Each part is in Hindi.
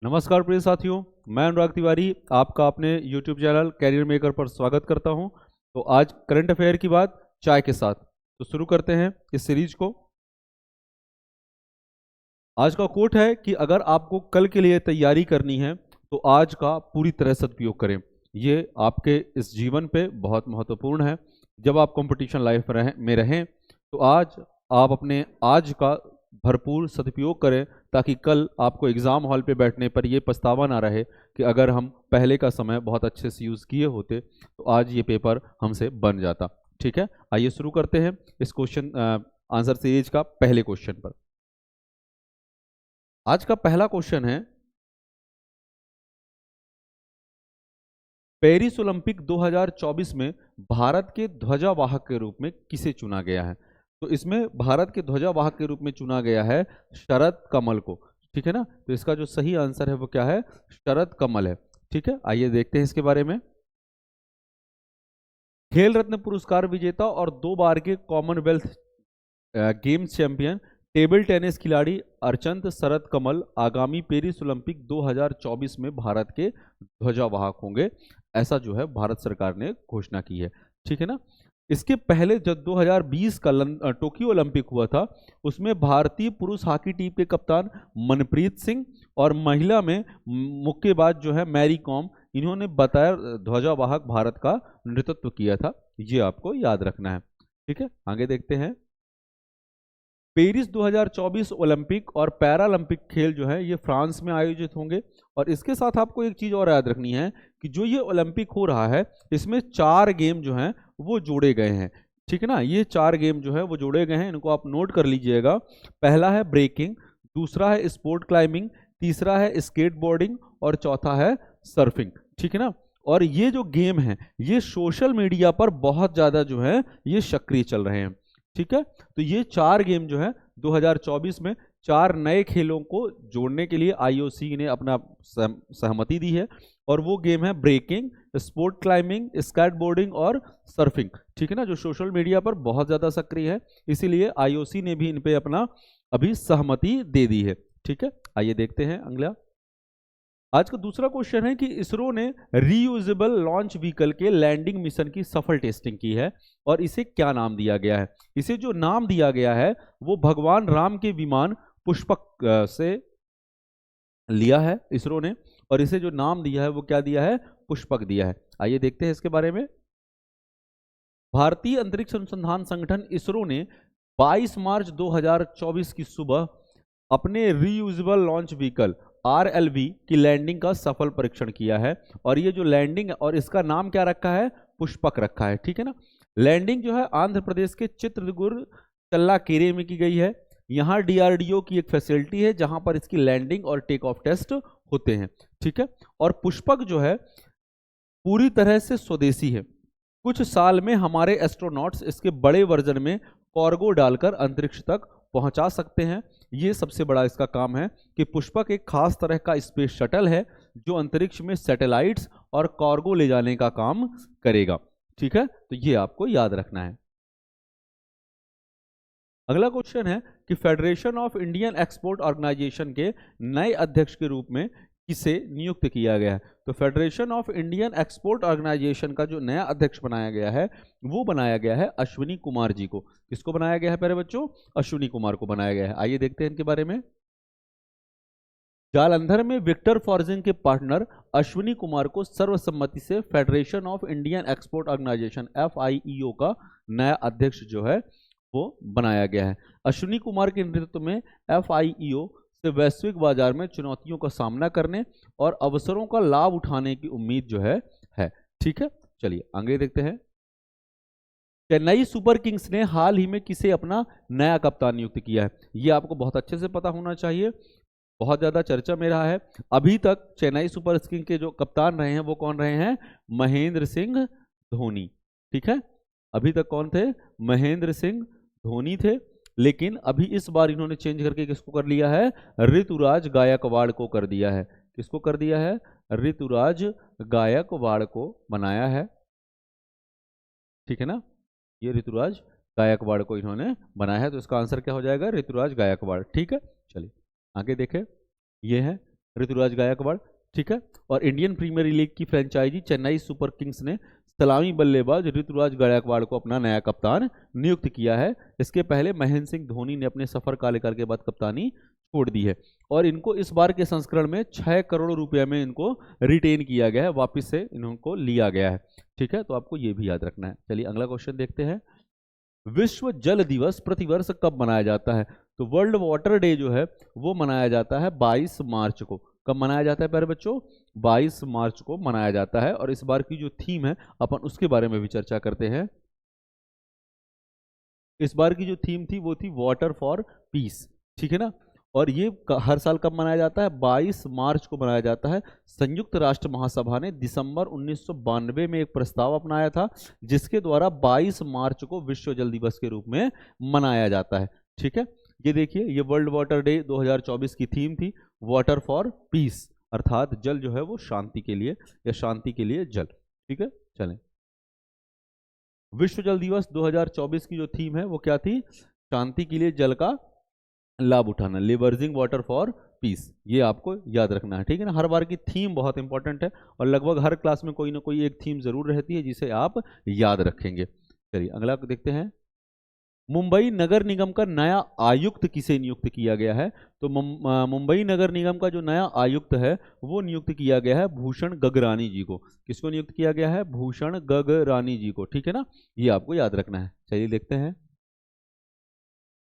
नमस्कार प्रिय साथियों, मैं अनुराग तिवारी आपका अपने YouTube चैनल कैरियर मेकर पर स्वागत करता हूं। तो आज करंट अफेयर की बात चाय के साथ। तो शुरू करते हैं इस सीरीज को। आज का कोट है कि अगर आपको कल के लिए तैयारी करनी है तो आज का पूरी तरह सदुपयोग करें। ये आपके इस जीवन पे बहुत महत्वपूर्ण है। जब आप कंपटीशन लाइफ में रहें तो आज आप अपने आज का भरपूर सदुपयोग करें, ताकि कल आपको एग्ज़ाम हॉल पे बैठने पर ये पछतावा ना रहे कि अगर हम पहले का समय बहुत अच्छे से यूज़ किए होते तो आज ये पेपर हमसे बन जाता। ठीक है, आइए शुरू करते हैं इस क्वेश्चन आंसर सीरीज का पहले क्वेश्चन पर। आज का पहला क्वेश्चन है, पेरिस ओलंपिक 2024 में भारत के ध्वजावाहक के रूप में किसे चुना गया है? तो इसमें भारत के ध्वजावाहक के रूप में चुना गया है शरद कमल को। ठीक है ना, तो इसका जो सही आंसर है वो क्या है? शरद कमल है। ठीक है, आइए देखते हैं इसके बारे में। खेल रत्न पुरस्कार विजेता और 2 बार के Commonwealth games champion table tennis खिलाड़ी अर्चंत शरद कमल आगामी पेरिस ओलंपिक 2024 में भारत के ध्वजावाहक होंगे, ऐसा जो है भारत सरकार ने घोषणा की है। ठीक है ना, इसके पहले जब 2020 का टोक्यो ओलंपिक हुआ था, उसमें भारतीय पुरुष हॉकी टीम के कप्तान मनप्रीत सिंह और महिला में मुक्केबाज जो है मैरी कॉम, इन्होंने बताया ध्वजावाहक भारत का नेतृत्व किया था। ये आपको याद रखना है। ठीक है, आगे देखते हैं। पेरिस 2024 ओलंपिक और पैरालंपिक खेल जो है ये फ्रांस में आयोजित होंगे। और इसके साथ आपको एक चीज़ और याद रखनी है कि जो ये ओलंपिक हो रहा है इसमें 4 गेम जो हैं वो जोड़े गए हैं। ठीक है ना, ये 4 गेम जो है वो जोड़े गए हैं, इनको आप नोट कर लीजिएगा। पहला है ब्रेकिंग, दूसरा है स्पोर्ट क्लाइंबिंग, तीसरा है स्केटबोर्डिंग और चौथा है सर्फिंग। ठीक है ना, और ये जो गेम हैं ये सोशल मीडिया पर बहुत ज़्यादा जो है ये सक्रिय चल रहे हैं। ठीक है, तो ये 4 गेम जो है 2024 में 4 नए खेलों को जोड़ने के लिए आईओसी ने अपना सहमति दी है। और वो गेम है ब्रेकिंग, स्पोर्ट क्लाइंबिंग, स्केटबोर्डिंग और सर्फिंग। ठीक है ना, जो सोशल मीडिया पर बहुत ज़्यादा सक्रिय है, इसीलिए आईओसी ने भी इन पे अपना अभी सहमति दे दी है। ठीक है, आइए देखते हैं अगला। आज का दूसरा क्वेश्चन है कि इसरो ने रीयूजेबल लॉन्च व्हीकल के लैंडिंग मिशन की सफल टेस्टिंग की है और इसे क्या नाम दिया गया है? इसे जो नाम दिया गया है वो भगवान राम के विमान पुष्पक से लिया है इसरो ने, और इसे जो नाम दिया है वो क्या दिया है? पुष्पक दिया है। आइए देखते हैं इसके बारे में। भारतीय अंतरिक्ष अनुसंधान संगठन इसरो ने 22 मार्च 2024 की सुबह अपने रीयूजेबल लॉन्च व्हीकल RLV की लैंडिंग का सफल परीक्षण किया है। और ये जो लैंडिंग है और इसका नाम क्या रखा है? पुष्पक रखा है। ठीक है ना, लैंडिंग जो है आंध्र प्रदेश के चित्रदुर्ग चल्लाकेरे में की गई है। यहाँ DRDO की एक फैसिलिटी है जहां पर इसकी लैंडिंग और टेक ऑफ टेस्ट होते हैं। ठीक है, और पुष्पक जो है पूरी तरह से स्वदेशी है। कुछ साल में हमारे एस्ट्रोनॉट्स इसके बड़े वर्जन में कार्गो डालकर अंतरिक्ष तक पहुंचा सकते हैं। ये सबसे बड़ा इसका काम है कि पुष्पक एक खास तरह का स्पेस शटल है जो अंतरिक्ष में सैटेलाइट्स और कार्गो ले जाने का काम करेगा। ठीक है, तो ये आपको याद रखना है। अगला क्वेश्चन है कि federation of Indian export organisation के नए अध्यक्ष के रूप में किसे नियुक्त किया गया है? तो federation of Indian export organisation का जो नया अध्यक्ष बनाया गया है वो बनाया गया है अश्विनी कुमार जी को। किसको बनाया गया है प्यारे बच्चों? अश्विनी कुमार को बनाया गया है। आइए देखते हैं इनके बारे में। जालंधर में विक्टर फॉर्जिंग के पार्टनर अश्विनी कुमार को सर्वसम्मति से federation of Indian export organisation FIEO का नया अध्यक्ष जो है वो बनाया गया है। अश्विनी कुमार के नेतृत्व में FIEO से वैश्विक बाजार में चुनौतियों का सामना करने और अवसरों का लाभ उठाने की उम्मीद जो है। ठीक है, चलिए आगे देखते हैं। चेन्नई सुपर किंग्स ने हाल ही में किसे अपना नया कप्तान नियुक्त किया है? ये आपको बहुत अच्छे से पता होना चाहिए, बहुत ज्यादा चर्चा में रहा है। अभी तक चेन्नई सुपर किंग्स के जो कप्तान रहे हैं वो कौन रहे हैं? महेंद्र सिंह धोनी। ठीक है, अभी तक कौन थे? महेंद्र सिंह धोनी थे। लेकिन अभी इस बार इन्होंने चेंज करके किसको कर लिया है? ऋतुराज गायकवाड़ को कर दिया है। किसको कर दिया है? ऋतुराज गायकवाड़ को बनाया है। ठीक है ना, ये ऋतुराज गायकवाड़ को इन्होंने बनाया है, तो इसका आंसर क्या हो जाएगा? ऋतुराज गायकवाड़। ठीक है, चलिए आगे देखें। ये है ऋतुराज गायकवाड़, ठीक है। और इंडियन प्रीमियर लीग की फ्रेंचाइजी चेन्नई सुपर किंग्स ने सलामी बल्लेबाज ऋतुराज गायकवाड़ को अपना नया कप्तान नियुक्त किया है। इसके पहले महेंद्र सिंह धोनी ने अपने सफर कार्यकाल के बाद कप्तानी छोड़ दी है और इनको इस बार के संस्करण में 6 करोड़ रुपए में इनको रिटेन किया गया है, वापस से इनको लिया गया है, ठीक है। तो आपको ये भी याद रखना है। चलिए अगला क्वेश्चन देखते हैं। विश्व जल दिवस प्रतिवर्ष कब मनाया जाता है? तो वर्ल्ड वाटर डे जो है वो मनाया जाता है 22 मार्च को। कब मनाया जाता है प्यारे बच्चों? 22 मार्च को मनाया जाता है। और इस बार की जो थीम है अपन उसके बारे में भी चर्चा करते हैं। इस बार की जो थीम थी वो थी वाटर फॉर पीस, ठीक है ना। और ये हर साल कब मनाया जाता है? 22 मार्च को मनाया जाता है। संयुक्त राष्ट्र महासभा ने दिसंबर 1992 में एक प्रस्ताव अपनाया था जिसके द्वारा 22 मार्च को विश्व जल दिवस के रूप में मनाया जाता है, ठीक है। ये देखिए, ये वर्ल्ड वाटर डे 2024 की थीम थी वाटर फॉर पीस, अर्थात जल जो है वो शांति के लिए या शांति के लिए जल, ठीक है। चलें, विश्व जल दिवस 2024 की जो थीम है वो क्या थी? शांति के लिए जल का लाभ उठाना, लिवर्जिंग वाटर फॉर पीस। ये आपको याद रखना है, ठीक है ना। हर बार की थीम बहुत इंपॉर्टेंट है और लगभग हर क्लास में कोई ना कोई एक थीम जरूर रहती है जिसे आप याद रखेंगे। चलिए अगला देखते हैं। मुंबई नगर निगम का नया आयुक्त किसे नियुक्त किया गया है? तो मुंबई नगर निगम का जो नया आयुक्त है वो नियुक्त किया गया है भूषण गगरानी जी को। किसको नियुक्त किया गया है? भूषण गगरानी जी को, ठीक है ना। ये आपको याद रखना है। चलिए देखते हैं।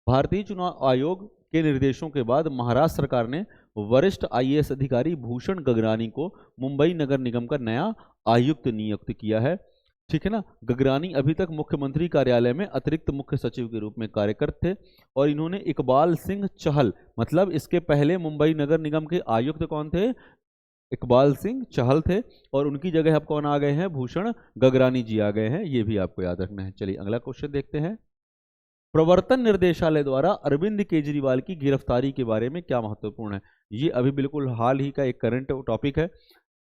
भारतीय चुनाव आयोग के निर्देशों के बाद महाराष्ट्र सरकार ने वरिष्ठ आईएएस अधिकारी भूषण गगरानी को मुंबई नगर निगम का नया आयुक्त नियुक्त किया है, ठीक है ना। गगरानी अभी तक मुख्यमंत्री कार्यालय में अतिरिक्त मुख्य सचिव के रूप में कार्य करते थे और इन्होंने इकबाल सिंह चहल, मतलब इसके पहले मुंबई नगर निगम के आयुक्त कौन थे? इकबाल सिंह चहल थे और उनकी जगह अब कौन आ गए हैं? भूषण गगरानी जी आ गए हैं। ये भी आपको याद रखना है। चलिए अगला क्वेश्चन देखते हैं। प्रवर्तन निर्देशालय द्वारा अरविंद केजरीवाल की गिरफ्तारी के बारे में क्या महत्वपूर्ण है? ये अभी बिल्कुल हाल ही का एक करंट टॉपिक है।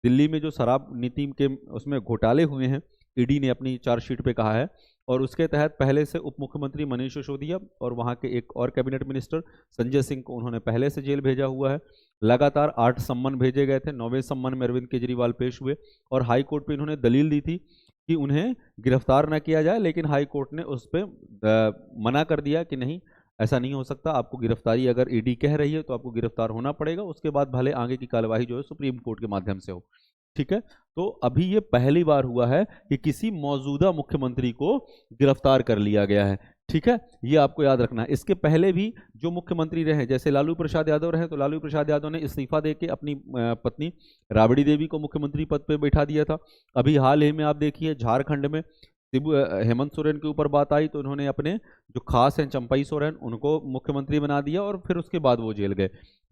दिल्ली में जो शराब नीति के उसमें घोटाले हुए हैं, ईडी ने अपनी चार्जशीट पे कहा है और उसके तहत पहले से उप मुख्यमंत्री मनीष सिसोदिया और वहाँ के एक और कैबिनेट मिनिस्टर संजय सिंह को उन्होंने पहले से जेल भेजा हुआ है। लगातार 8 सम्मन भेजे गए थे। 9वें सम्मन में अरविंद केजरीवाल पेश हुए और हाई कोर्ट पे इन्होंने दलील दी थी कि उन्हें गिरफ्तार न किया जाए, लेकिन हाई कोर्ट ने उस पर मना कर दिया कि नहीं, ऐसा नहीं हो सकता, आपको गिरफ्तारी अगर ईडी कह रही है तो आपको गिरफ्तार होना पड़ेगा, उसके बाद भले आगे की कार्यवाही जो है सुप्रीम कोर्ट के माध्यम से हो, ठीक है। तो अभी ये पहली बार हुआ है कि किसी मौजूदा मुख्यमंत्री को गिरफ्तार कर लिया गया है, ठीक है। ये आपको याद रखना है। इसके पहले भी जो मुख्यमंत्री रहे, जैसे लालू प्रसाद यादव रहे, तो लालू प्रसाद यादव ने इस्तीफा देके अपनी पत्नी राबड़ी देवी को मुख्यमंत्री पद पे बैठा दिया था। अभी हाल ही में आप देखिए झारखंड में हेमंत सोरेन के ऊपर बात आई तो उन्होंने अपने जो खास हैं चंपई सोरेन उनको मुख्यमंत्री बना दिया और फिर उसके बाद वो जेल गए,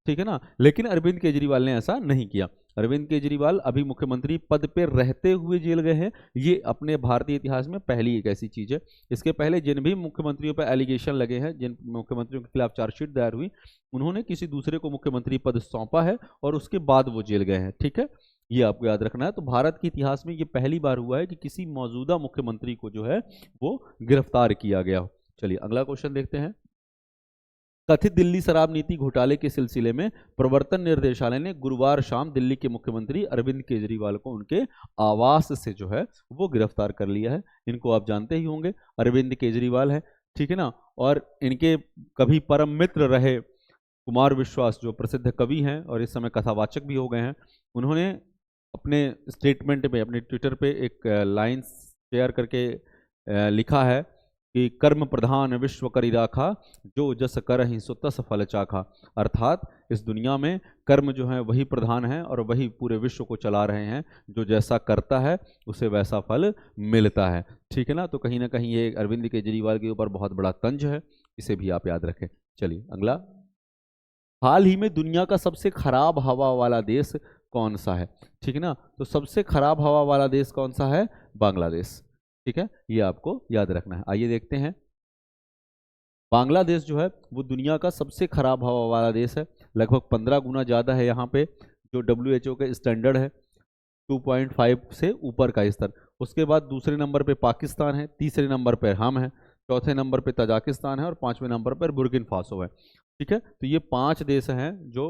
ठीक है ना। लेकिन अरविंद केजरीवाल ने ऐसा नहीं किया। अरविंद केजरीवाल अभी मुख्यमंत्री पद पर रहते हुए जेल गए हैं। ये अपने भारतीय इतिहास में पहली एक ऐसी चीज है। इसके पहले जिन भी मुख्यमंत्रियों पर एलिगेशन लगे हैं, जिन मुख्यमंत्रियों के खिलाफ चार्जशीट दायर हुई, उन्होंने किसी दूसरे को मुख्यमंत्री पद सौंपा है और उसके बाद वो जेल गए हैं, ठीक है। ये आपको याद रखना है। तो भारत के इतिहास में ये पहली बार हुआ है कि किसी मौजूदा मुख्यमंत्री को जो है वो गिरफ्तार किया गया हो। चलिए अगला क्वेश्चन देखते हैं। कथित दिल्ली शराब नीति घोटाले के सिलसिले में प्रवर्तन निर्देशालय ने गुरुवार शाम दिल्ली के मुख्यमंत्री अरविंद केजरीवाल को उनके आवास से जो है वो गिरफ्तार कर लिया है। इनको आप जानते ही होंगे, अरविंद केजरीवाल है, ठीक है ना। और इनके कभी परम मित्र रहे कुमार विश्वास जो प्रसिद्ध कवि हैं और इस समय कथावाचक भी हो गए हैं, उन्होंने अपने स्टेटमेंट में, अपने ट्विटर पे एक लाइन शेयर करके लिखा है कि कर्म प्रधान विश्व करी राखा, जो जस करहि सो तस फल चाखा। अर्थात इस दुनिया में कर्म जो है वही प्रधान है और वही पूरे विश्व को चला रहे हैं। जो जैसा करता है उसे वैसा फल मिलता है, ठीक है ना। तो कहीं ना कहीं ये अरविंद केजरीवाल के ऊपर बहुत बड़ा तंज है, इसे भी आप याद रखें। चलिए अगला। हाल ही में दुनिया का सबसे खराब हवा वाला देश कौन सा है? ठीक है ना। तो सबसे खराब हवा वाला देश कौन सा है? बांग्लादेश, ठीक है। ये आपको याद रखना है। आइए देखते हैं। बांग्लादेश जो है वो दुनिया का सबसे खराब हवा वाला देश है। लगभग 15 गुना ज़्यादा है यहाँ पे जो WHO के स्टैंडर्ड है, 2.5 से ऊपर का स्तर। उसके बाद दूसरे नंबर पे पाकिस्तान है, तीसरे नंबर पर हम है, चौथे नंबर पे तजाकिस्तान है और 5वें नंबर पर बुर्किना फासो है, ठीक है। तो ये 5 देश हैं जो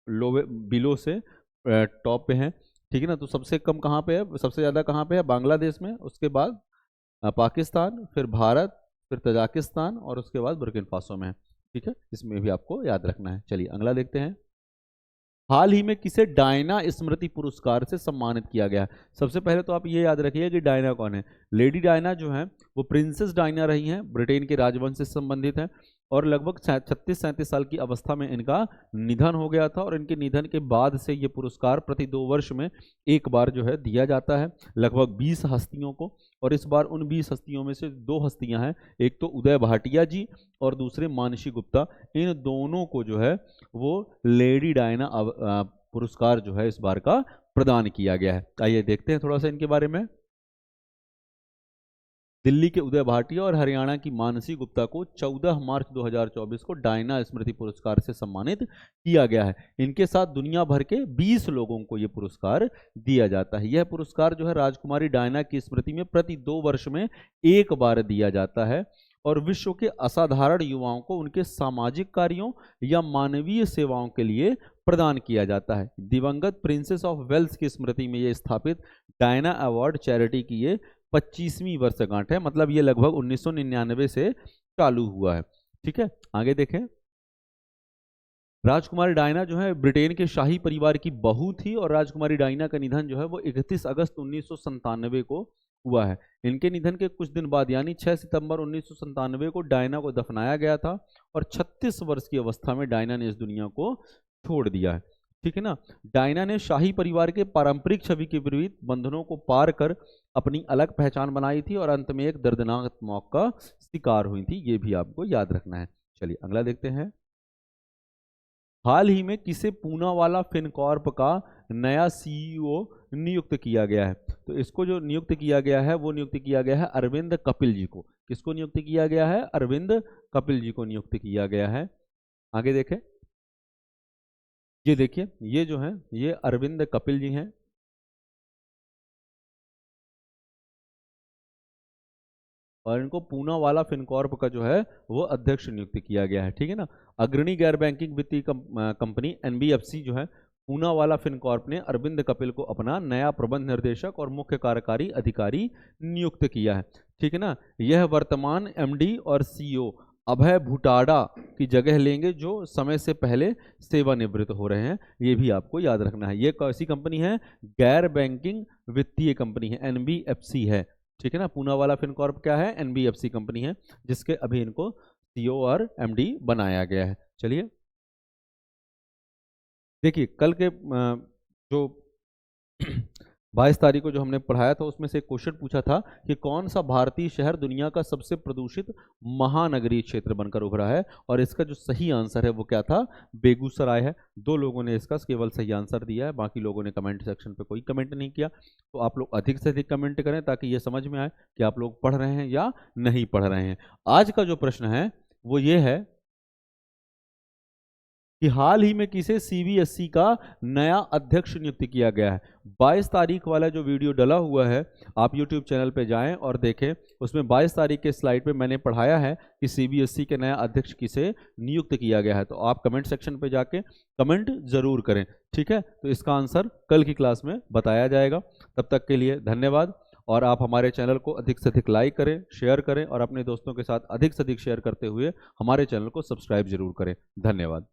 लो बिलो से टॉप पे हैं, ठीक है ना। तो सबसे कम कहाँ पे है, सबसे ज़्यादा कहाँ पे है, बांग्लादेश में, उसके बाद पाकिस्तान, फिर भारत, फिर तजाकिस्तान और उसके बाद बुर्किना फासो में है, ठीक है। इसमें भी आपको याद रखना है। चलिए अगला देखते हैं। हाल ही में किसे डायना स्मृति पुरस्कार से सम्मानित किया गया है। सबसे पहले तो आप ये याद रखिए कि डायना कौन है। लेडी डायना जो है वो प्रिंसेस डायना रही हैं, ब्रिटेन के राजवंश से संबंधित है, और लगभग 36-37 साल की अवस्था में इनका निधन हो गया था। और इनके निधन के बाद से ये पुरस्कार प्रति 2 वर्ष में एक बार जो है दिया जाता है, लगभग 20 हस्तियों को। और इस बार उन 20 हस्तियों में से 2 हस्तियां हैं, एक तो उदय भाटिया जी और दूसरे मानसी गुप्ता। इन दोनों को जो है वो लेडी डायना पुरस्कार जो है इस बार का प्रदान किया गया है। आइए देखते हैं थोड़ा सा इनके बारे में। दिल्ली के उदय भाटिया और हरियाणा की मानसी गुप्ता को 14 मार्च 2024 को डायना स्मृति पुरस्कार से सम्मानित किया गया है। इनके साथ दुनिया भर के 20 लोगों को यह पुरस्कार दिया जाता है। यह पुरस्कार जो है राजकुमारी डायना की स्मृति में प्रति 2 वर्ष में एक बार दिया जाता है, और विश्व के असाधारण युवाओं को उनके सामाजिक कार्यों या मानवीय सेवाओं के लिए प्रदान किया जाता है। दिवंगत प्रिंसेस ऑफ वेल्स की स्मृति में यह स्थापित डायना अवार्ड चैरिटी की ये 25वीं वर्षगांठ है, मतलब ये लगभग 1999 से चालू हुआ है, ठीक है। आगे देखें। राजकुमारी डायना जो है ब्रिटेन के शाही परिवार की बहू थी, और राजकुमारी डायना का निधन जो है वो 31 अगस्त 1997 को हुआ है। इनके निधन के कुछ दिन बाद यानी 6 सितंबर 1997 को डायना को दफनाया गया था, और 36 वर्ष की अवस्था में डायना ने इस दुनिया को छोड़ दिया है, ठीक है ना। डायना ने शाही परिवार के पारंपरिक छवि के विपरीत बंधनों को पार कर अपनी अलग पहचान बनाई थी, और अंत में एक दर्दनाक मौत का शिकार हुई थी। ये भी आपको याद रखना है। चलिए अगला देखते हैं। हाल ही में किसे पूनावाला फिनकॉर्प का नया सीईओ नियुक्त किया गया है। तो इसको जो नियुक्त किया गया है वो नियुक्त किया गया है अरविंद कपिल जी को। किसको नियुक्त किया गया है, अरविंद कपिल जी को नियुक्त किया गया है। आगे देखें। ये देखिए, ये जो है ये अरविंद कपिल जी हैं, और इनको पूनावाला फिनकॉर्प का जो है वो अध्यक्ष नियुक्त किया गया है, ठीक है ना। अग्रणी गैर बैंकिंग वित्तीय कंपनी एनबीएफसी जो है पूनावाला फिनकॉर्प ने अरविंद कपिल को अपना नया प्रबंध निर्देशक और मुख्य कार्यकारी अधिकारी नियुक्त किया है, ठीक है ना। यह वर्तमान एमडी और सीईओ अभय भुटाडा की जगह लेंगे, जो समय से पहले सेवानिवृत्त हो रहे हैं। ये भी आपको याद रखना है। ये कैसी कंपनी है, गैर बैंकिंग वित्तीय कंपनी है, एनबीएफसी है, ठीक है ना। पूनावाला फिनकॉर्प क्या है, एनबीएफसी कंपनी है, जिसके अभी इनको सीईओ और एमडी बनाया गया है। चलिए देखिए, कल के जो 22 तारीख को जो हमने पढ़ाया था उसमें से एक क्वेश्चन पूछा था कि कौन सा भारतीय शहर दुनिया का सबसे प्रदूषित महानगरीय क्षेत्र बनकर उभरा है, और इसका जो सही आंसर है वो क्या था, बेगूसराय है। 2 लोगों ने इसका केवल सही आंसर दिया है, बाकी लोगों ने कमेंट सेक्शन पे कोई कमेंट नहीं किया। तो आप लोग अधिक से अधिक कमेंट करें ताकि ये समझ में आए कि आप लोग पढ़ रहे हैं या नहीं पढ़ रहे हैं। आज का जो प्रश्न है वो ये है कि हाल ही में किसे सीबीएसई का नया अध्यक्ष नियुक्त किया गया है। 22 तारीख वाला जो वीडियो डला हुआ है आप यूट्यूब चैनल पे जाएं और देखें, उसमें 22 तारीख के स्लाइड पे मैंने पढ़ाया है कि सीबीएसई के नया अध्यक्ष किसे नियुक्त किया गया है। तो आप कमेंट सेक्शन पे जाके कमेंट जरूर करें, ठीक है। तो इसका आंसर कल की क्लास में बताया जाएगा। तब तक के लिए धन्यवाद, और आप हमारे चैनल को अधिक से अधिक लाइक करें, शेयर करें, और अपने दोस्तों के साथ अधिक से अधिक शेयर करते हुए हमारे चैनल को सब्सक्राइब जरूर करें। धन्यवाद।